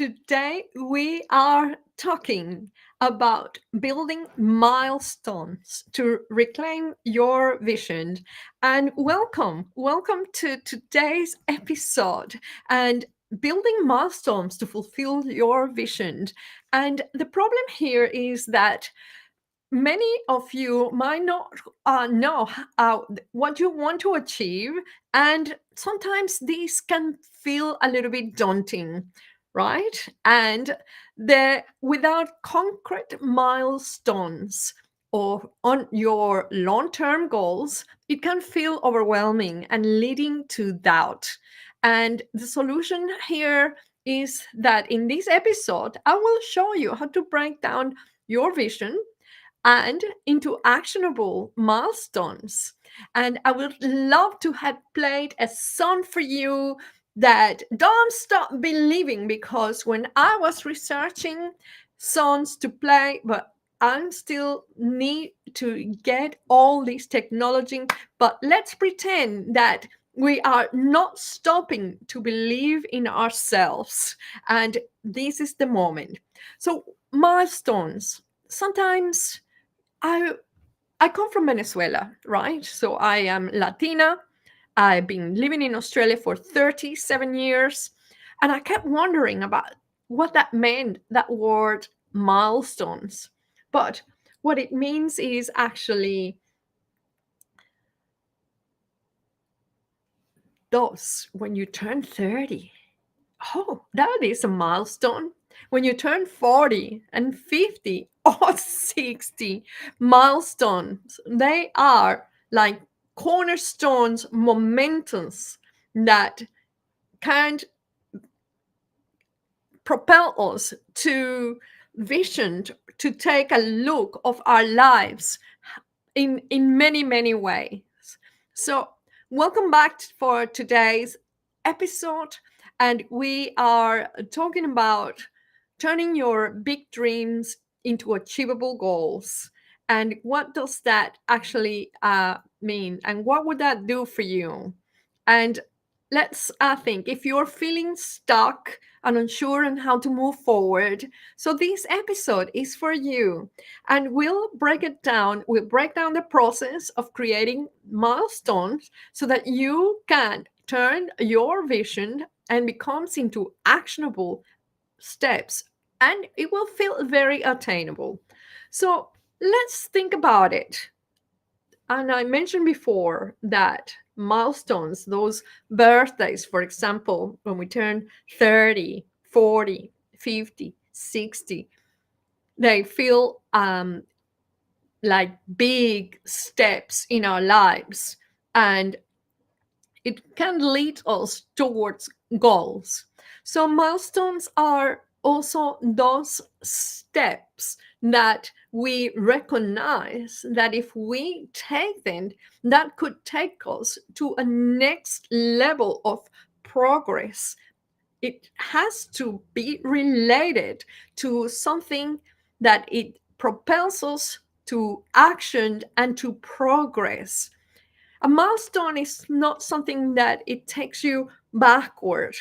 Today we are talking about building milestones to reclaim your vision. And welcome to today's episode and building milestones to fulfill your vision. And the problem here is that many of you might not know what you want to achieve, and sometimes these can feel a little bit daunting, right? And the without concrete milestones or on your long-term goals, it can feel overwhelming and leading to doubt. And the solution here is that in this episode I will show you how to break down your vision and into actionable milestones. And I would love to have played a song for you that don't stop believing, because when I was researching songs to play, but I still need to get all this technology. But let's pretend that we are not stopping to believe in ourselves. And this is the moment. So, milestones. Sometimes I I come from Venezuela, right? So I am Latina. I've been living in Australia for 37 years, and I kept wondering about what that meant, that word milestones. But what it means is actually those when you turn 30. Oh, that is a milestone. When you turn 40 and 50 or 60, milestones, they are like cornerstones, momentums that can propel us to vision, to take a look of our lives in many ways. So welcome back for today's episode, and we are talking about turning your big dreams into achievable goals. And what does that actually mean, and what would that do for you? And let's think if you're feeling stuck and unsure on how to move forward, so this episode is for you. And we'll break down the process of creating milestones so that you can turn your vision and becomes into actionable steps, and it will feel very attainable. So let's think about it. And I mentioned before that milestones, those birthdays, for example, when we turn 30, 40, 50, 60, they feel like big steps in our lives, and it can lead us towards goals. So, milestones are also those steps that we recognize that if we take them, that could take us to a next level of progress. It has to be related to something that it propels us to action and to progress. A milestone is not something that it takes you backward,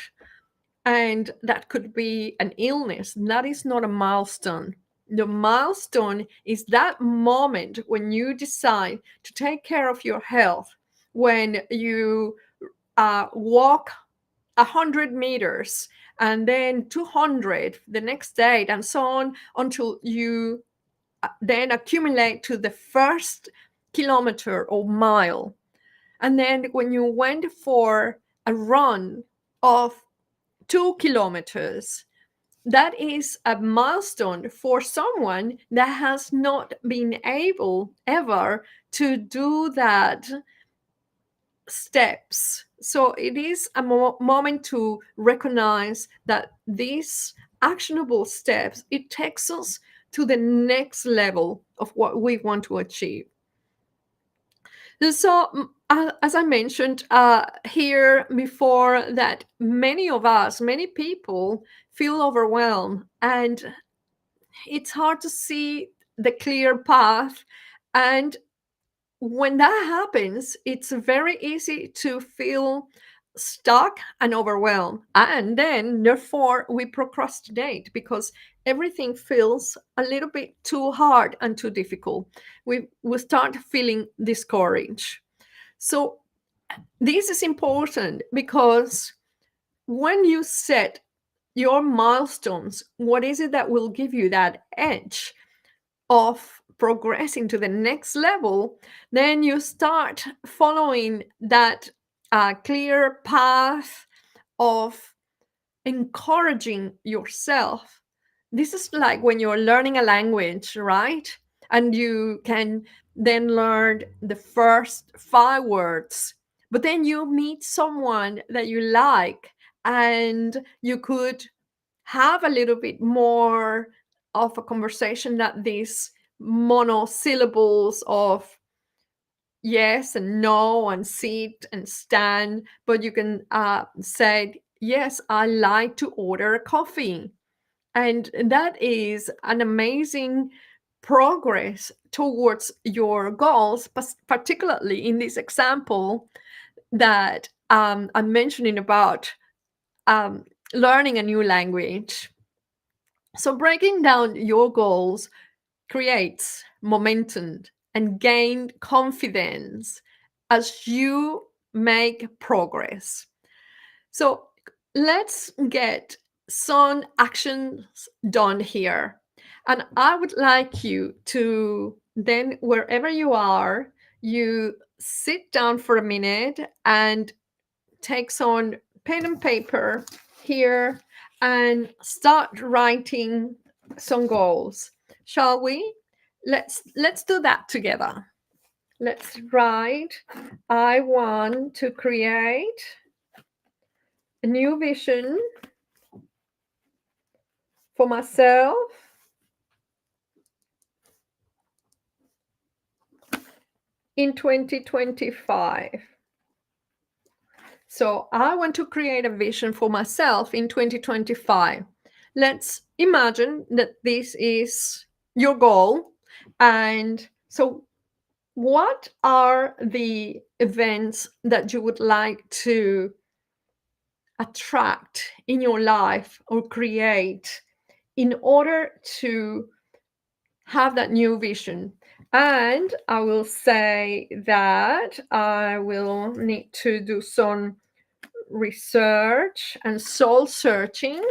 and that could be an illness. That is not a milestone. The milestone is that moment when you decide to take care of your health, when you walk 100 meters and then 200 the next day, and so on until you then accumulate to the first kilometer or mile. And then when you went for a run of 2 kilometers, that is a milestone for someone that has not been able ever to do that steps. So it is a moment to recognize that these actionable steps, it takes us to the next level of what we want to achieve. So, as I mentioned here before, that many of us, many people feel overwhelmed, and it's hard to see the clear path. And when that happens, it's very easy to feel stuck and overwhelmed. And then, therefore, we procrastinate because everything feels a little bit too hard and too difficult. We start feeling discouraged. So, this is important because when you set your milestones, what is it that will give you that edge of progressing to the next level? Then you start following that clear path of encouraging yourself. This is like when you're learning a language, right? And you can then learn the first 5 words, but then you meet someone that you like, and you could have a little bit more of a conversation that these monosyllables of yes and no and sit and stand, but you can say, yes, I like to order a coffee. And that is an amazing progress towards your goals, particularly in this example that I'm mentioning about um, learning a new language. So, breaking down your goals creates momentum and gain confidence as you make progress. So let's get some actions done here. And I would like you to then, wherever you are, you sit down for a minute and take some pen and paper here and start writing some goals. Shall we? Let's do that together. Let's write. I want to create a new vision for myself in 2025. So I want to create a vision for myself in 2025. Let's imagine that this is your goal. And so, what are the events that you would like to attract in your life or create in order to have that new vision? And I will say that I will need to do some research and soul searching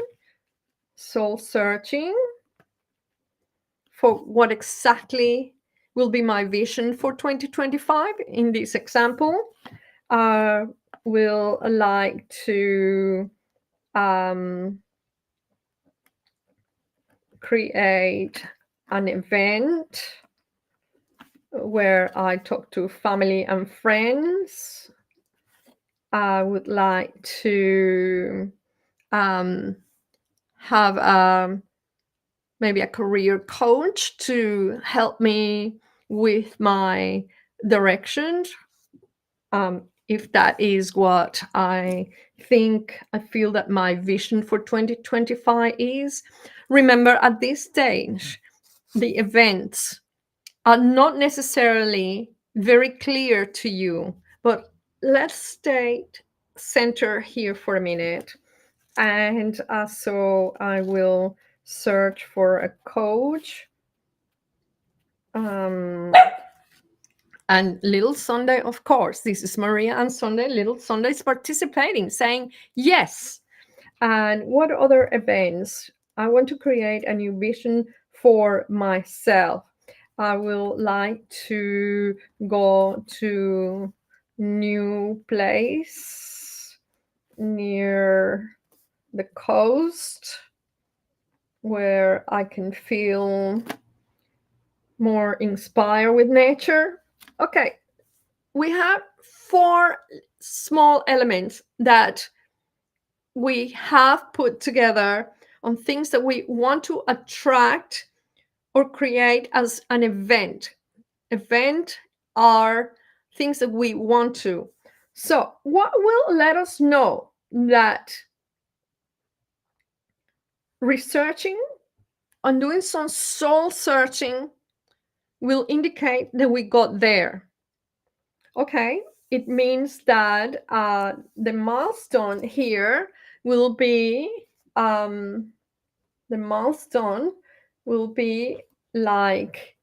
for what exactly will be my vision for 2025. In this example, I will like to create an event where I talk to family and friends. I would like to have maybe a career coach to help me with my direction, if that is what I feel that my vision for 2025 is. Remember, at this stage, the events are not necessarily very clear to you, but let's stay center here for a minute. And so I will search for a coach. And Little Sunday, of course, this is Maria and Sunday. Little Sunday is participating, saying yes. And what other events? I want to create a new vision for myself. I will like to go to new place near the coast where I can feel more inspired with nature. Okay, we have 4 small elements that we have put together on things that we want to attract or create as an event. Event are things that we want to. So, what will let us know that researching and doing some soul searching will indicate that we got there? Okay, it means that the milestone here will be um, the milestone will be like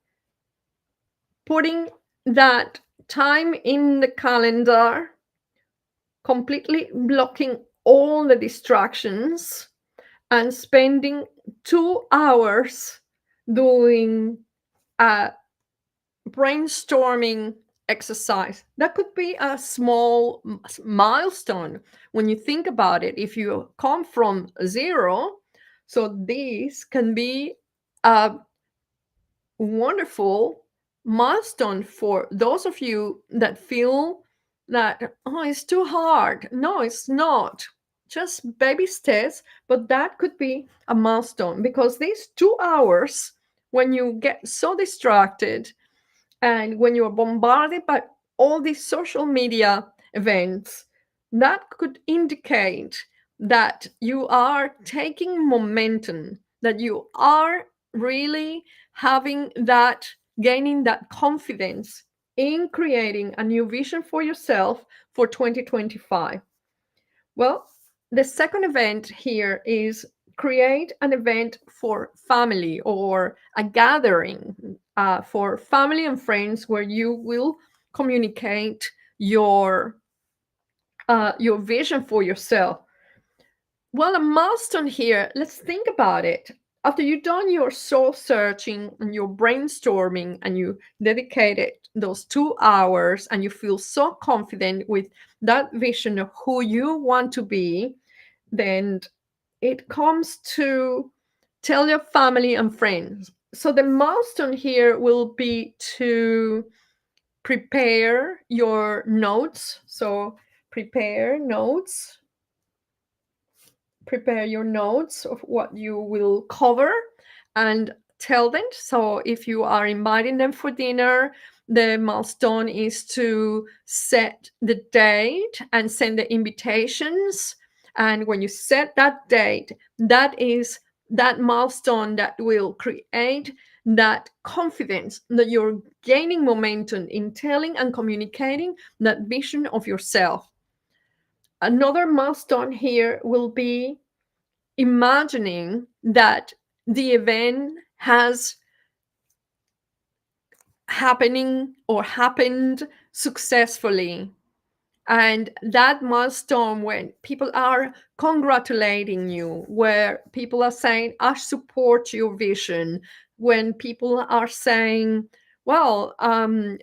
putting that time in the calendar, completely blocking all the distractions, and spending 2 hours doing a brainstorming exercise. That could be a small milestone when you think about it. If you come from zero, so this can be a wonderful milestone for those of you that feel that, oh, it's too hard. No, it's not. Just baby steps, but that could be a milestone, because these 2 hours, when you get so distracted and when you're bombarded by all these social media events, that could indicate that you are taking momentum, that you are really having that, gaining that confidence in creating a new vision for yourself for 2025. Well, the second event here is create an event for family, or a gathering for family and friends, where you will communicate your vision for yourself. Well, a milestone here, let's think about it. After you've done your soul searching and your brainstorming, and you dedicated those 2 hours, and you feel so confident with that vision of who you want to be, then it comes to tell your family and friends. So the milestone here will be to prepare your notes. So prepare notes prepare your notes of what you will cover, and tell them. So if you are inviting them for dinner, the milestone is to set the date and send the invitations. And when you set that date, that is that milestone that will create that confidence, that you're gaining momentum in telling and communicating that vision of yourself. Another milestone here will be imagining that the event has happening or happened successfully, and that milestone when people are congratulating you, where people are saying, I support your vision, when people are saying, well,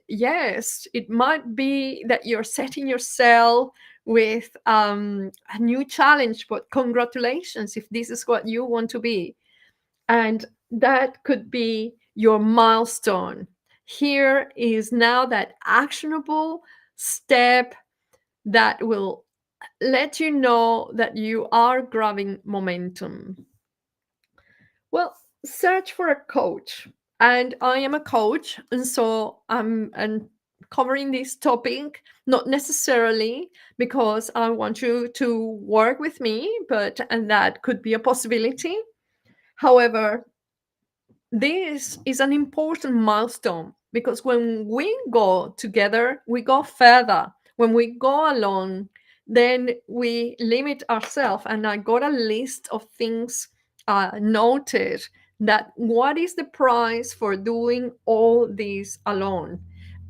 yes, it might be that you're setting yourself with a new challenge, but congratulations if this is what you want to be. And that could be your milestone. Here is now that actionable step that will let you know that you are grabbing momentum. Well, search for a coach. And I am a coach, and so I'm covering this topic, not necessarily because I want you to work with me, but and that could be a possibility. However, this is an important milestone, because when we go together, we go further. When we go alone, then we limit ourselves. And I got a list of things noted, that what is the price for doing all this alone.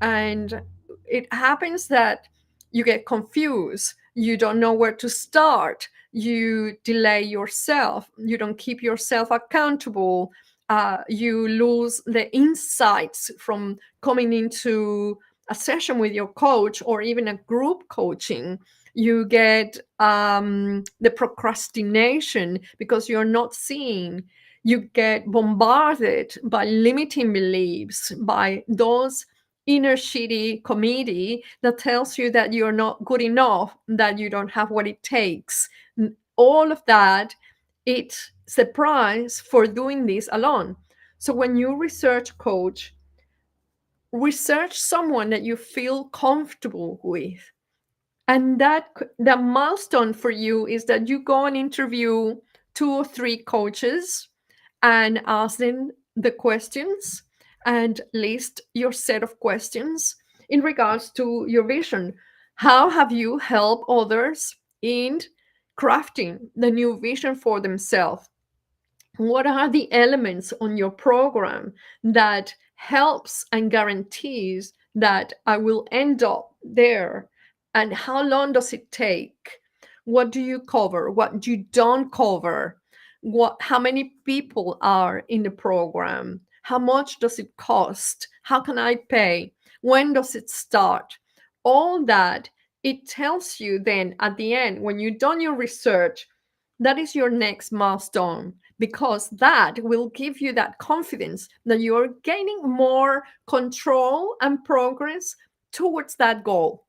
And it happens that you get confused, you don't know where to start, you delay yourself, you don't keep yourself accountable, you lose the insights from coming into a session with your coach, or even a group coaching. You get the procrastination because you're not seeing. You get bombarded by limiting beliefs, by those inner shitty committee that tells you that you're not good enough, that you don't have what it takes. All of that, it's the price for doing this alone. So when you research coach, research someone that you feel comfortable with. And that the milestone for you is that you go and interview 2 or 3 coaches and ask them the questions, and list your set of questions in regards to your vision. How have you helped others in crafting the new vision for themselves? What are the elements on your program that helps and guarantees that I will end up there? And how long does it take? What do you cover? What you don't cover? What, how many people are in the program? How much does it cost? How can I pay? When does it start? All that, it tells you then at the end, when you've done your research, that is your next milestone, because that will give you that confidence that you're gaining more control and progress towards that goal,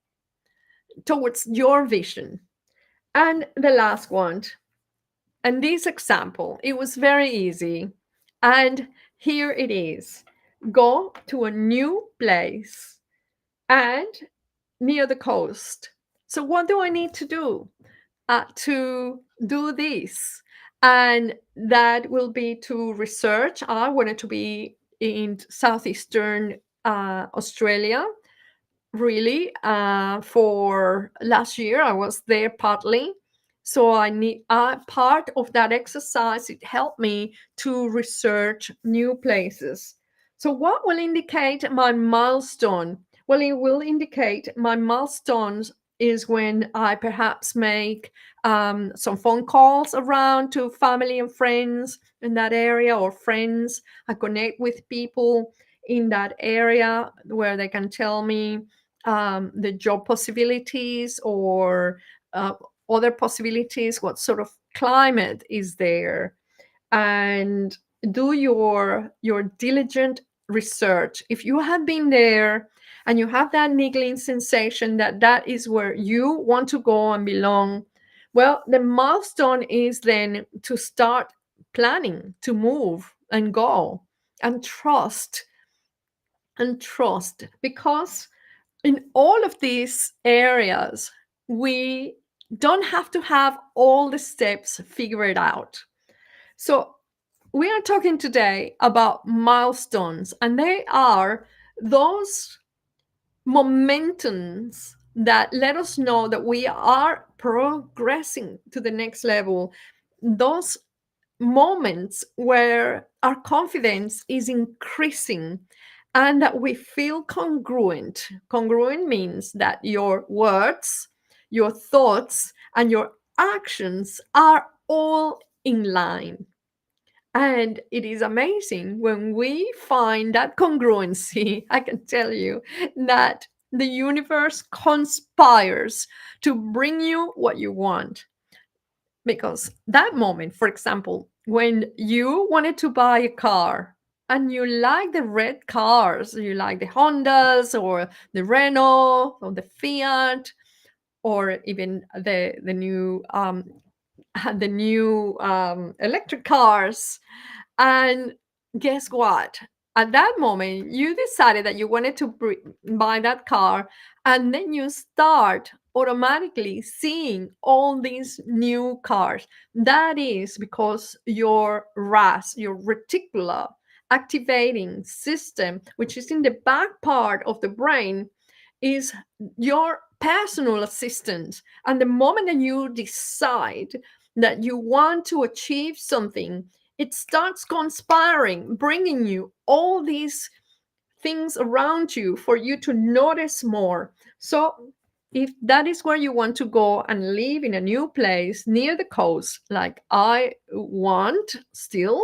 towards your vision. And the last one, and this example, it was very easy. And here it is: go to a new place and near the coast. So, what do I need to do this? And that will be to research. I wanted to be in southeastern Australia, really. For last year I was there partly, so I need part of that exercise, it helped me to research new places. So what will indicate my milestone? Well, it will indicate my milestones is when I perhaps make some phone calls around to family and friends in that area, or friends. I connect with people in that area where they can tell me the job possibilities, or uh, other possibilities, what sort of climate is there, and do your diligent research. If you have been there and you have that niggling sensation that that is where you want to go and belong, well, the milestone is then to start planning to move and go, and trust, because in all of these areas, we don't have to have all the steps figured out. So, we are talking today about milestones, and they are those momentums that let us know that we are progressing to the next level. Those moments where our confidence is increasing and that we feel congruent. Congruent means that your words, your thoughts, and your actions are all in line. And it is amazing when we find that congruency. I can tell you that the universe conspires to bring you what you want. Because that moment, for example, when you wanted to buy a car and you like the red cars, you like the Hondas or the Renault or the Fiat, or even the new the new electric cars. And guess what? At that moment, you decided that you wanted to buy that car, and then you start automatically seeing all these new cars. That is because your RAS, your reticular activating system, which is in the back part of the brain, is your personal assistant. And the moment that you decide that you want to achieve something, it starts conspiring, bringing you all these things around you for you to notice more. So, if that is where you want to go and live in a new place near the coast, like I want still,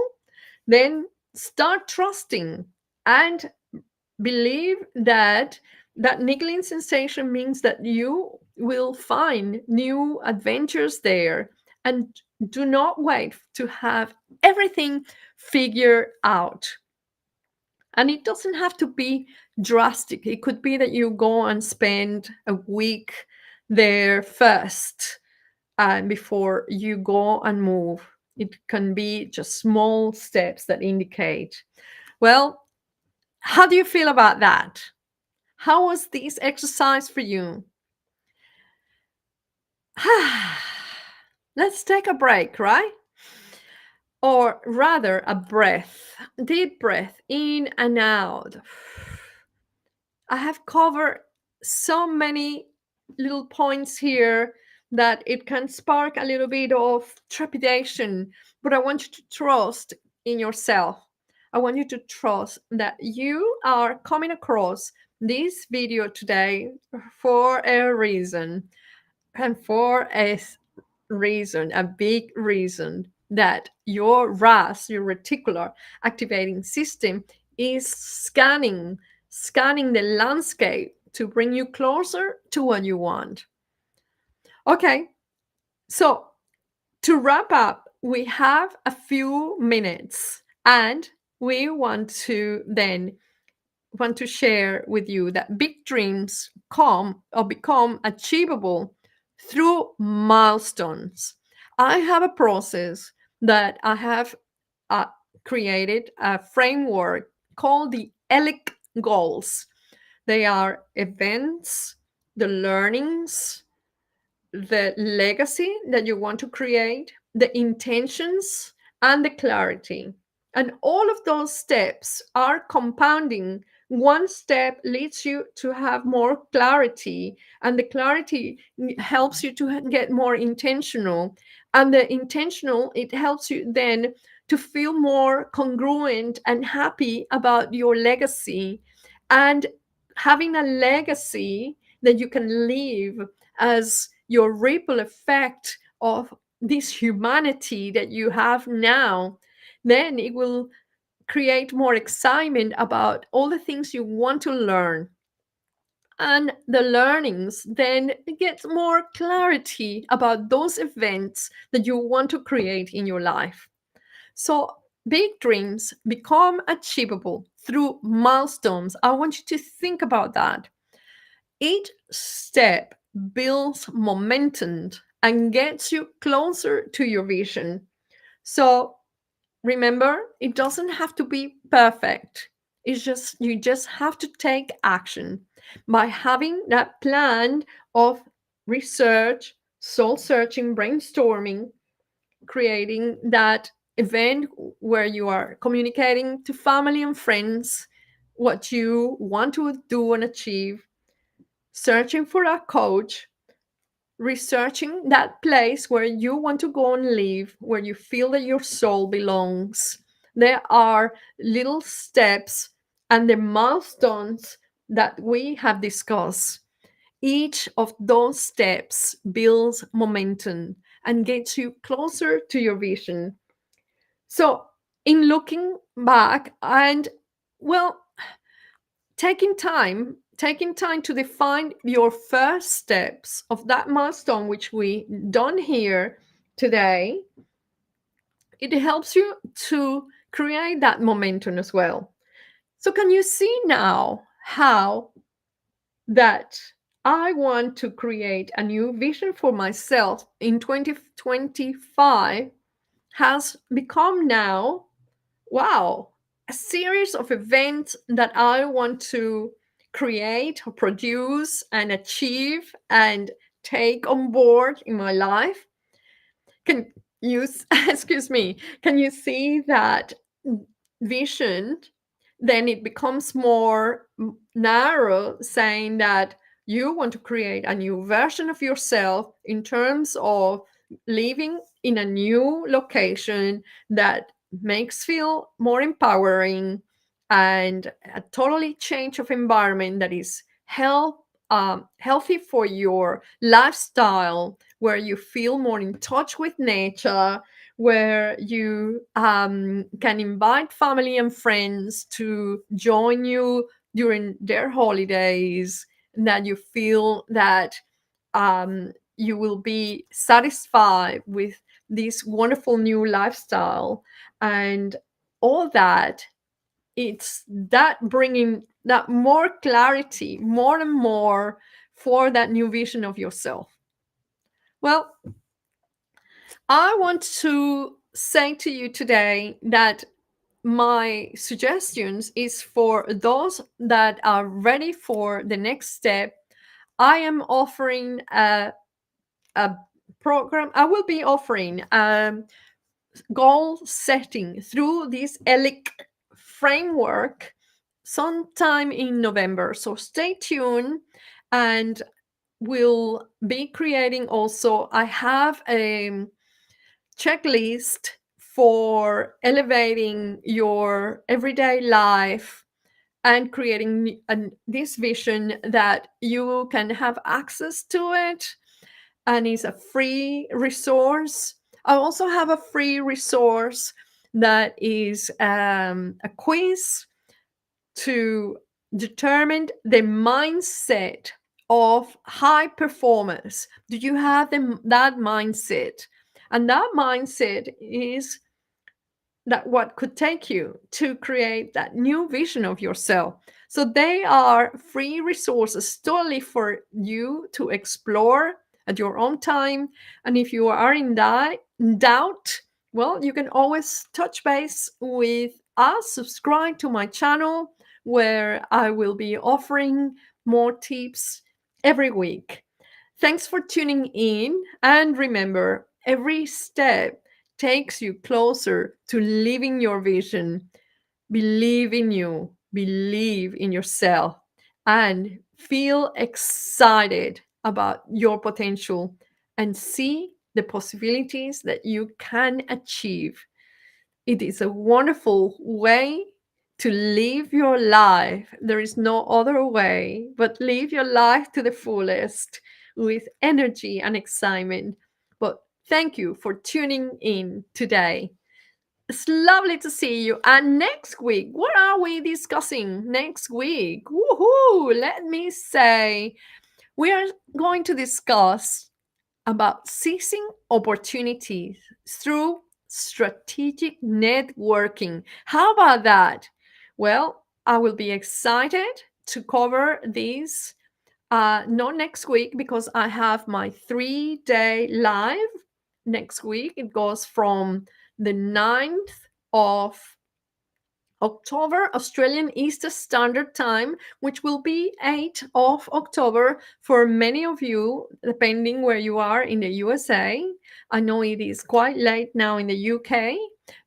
then start trusting and believe that that niggling sensation means that you will find new adventures there, and do not wait to have everything figured out. And it doesn't have to be drastic. It could be that you go and spend a week there first, and before you go and move. It can be just small steps that indicate. Well, how do you feel about that? How was this exercise for you? Let's take a break, right? Or rather, a breath. Deep breath in and out. I have covered so many little points here that it can spark a little bit of trepidation, but I want you to trust in yourself. I want you to trust that you are coming across this video today for a reason, and for a reason, a big reason, that your RAS, your reticular activating system, is scanning the landscape to bring you closer to what you want. Okay, so to wrap up, we have a few minutes, and we want to share with you that big dreams come or become achievable through milestones. I have a process that I have uh, created, a framework called the ELIC goals. They are events, the learnings, the legacy that you want to create, the intentions, and the clarity. And all of those steps are compounding. One step leads you to have more clarity, and the clarity helps you to get more intentional. And the intentional, it helps you then to feel more congruent and happy about your legacy. And having a legacy that you can leave as your ripple effect of this humanity that you have now, then it will create more excitement about all the things you want to learn. And the learnings then get more clarity about those events that you want to create in your life. So big dreams become achievable through milestones. I want you to think about that. Each step builds momentum and gets you closer to your vision. So remember, it doesn't have to be perfect. It's just you just have to take action by having that plan of research, soul searching, brainstorming, creating that event where you are communicating to family and friends what you want to do and achieve, searching for a coach, researching that place where you want to go and live, where you feel that your soul belongs. There are little steps and the milestones that we have discussed. Each of those steps builds momentum and gets you closer to your vision. So, in looking back and, well, taking time to define your first steps of that milestone which we done here today, it helps you to create that momentum as well. So can you see now how that I want to create a new vision for myself in 2025 has become now, wow, a series of events that I want to create or produce and achieve and take on board in my life? Can you, excuse me, can you see that vision? Then it becomes more narrow, saying that you want to create a new version of yourself in terms of living in a new location that makes feel more empowering, and a totally change of environment that is healthy for your lifestyle, where you feel more in touch with nature, where you can invite family and friends to join you during their holidays, and that you feel that you will be satisfied with this wonderful new lifestyle. And all that, it's that bringing that more clarity, more and more, for that new vision of yourself. Well, I want to say to you today that my suggestions is for those that are ready for the next step. I am offering a program. I will be offering goal setting through this ELIC framework sometime in November. So stay tuned, and will be creating also, I have a checklist for elevating your everyday life and creating this vision that you can have access to it, and it's a free resource. I also have a free resource that is a quiz to determine the mindset of high performers. Do you have that mindset? And that mindset is that what could take you to create that new vision of yourself. So they are free resources totally for you to explore at your own time. And if you are in doubt, well, you can always touch base with us, subscribe to my channel where I will be offering more tips every week. Thanks for tuning in, and remember, every step takes you closer to living your vision. Believe in you, believe in yourself, and feel excited about your potential and see the possibilities that you can achieve. It is a wonderful way to live your life. There is no other way but live your life to the fullest with energy and excitement. But thank you for tuning in today. It's lovely to see you. And next week, what are we discussing next week? Woohoo! Let me say, we are going to discuss about seizing opportunities through strategic networking. How about that? Well, I will be excited to cover this not next week because I have my 3-day live next week. It goes from the 9th of October, Australian Eastern Standard Time, which will be 8th of October for many of you, depending where you are in the USA. I know it is quite late now in the UK,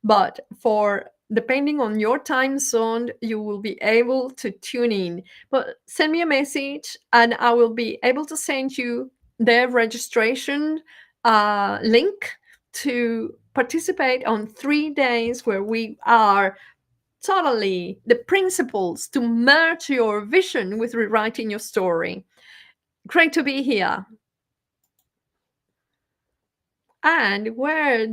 but for depending on your time zone, you will be able to tune in. But send me a message and I will be able to send you the registration link to participate on 3 days where we are totally the principles to merge your vision with rewriting your story. Great to be here. And where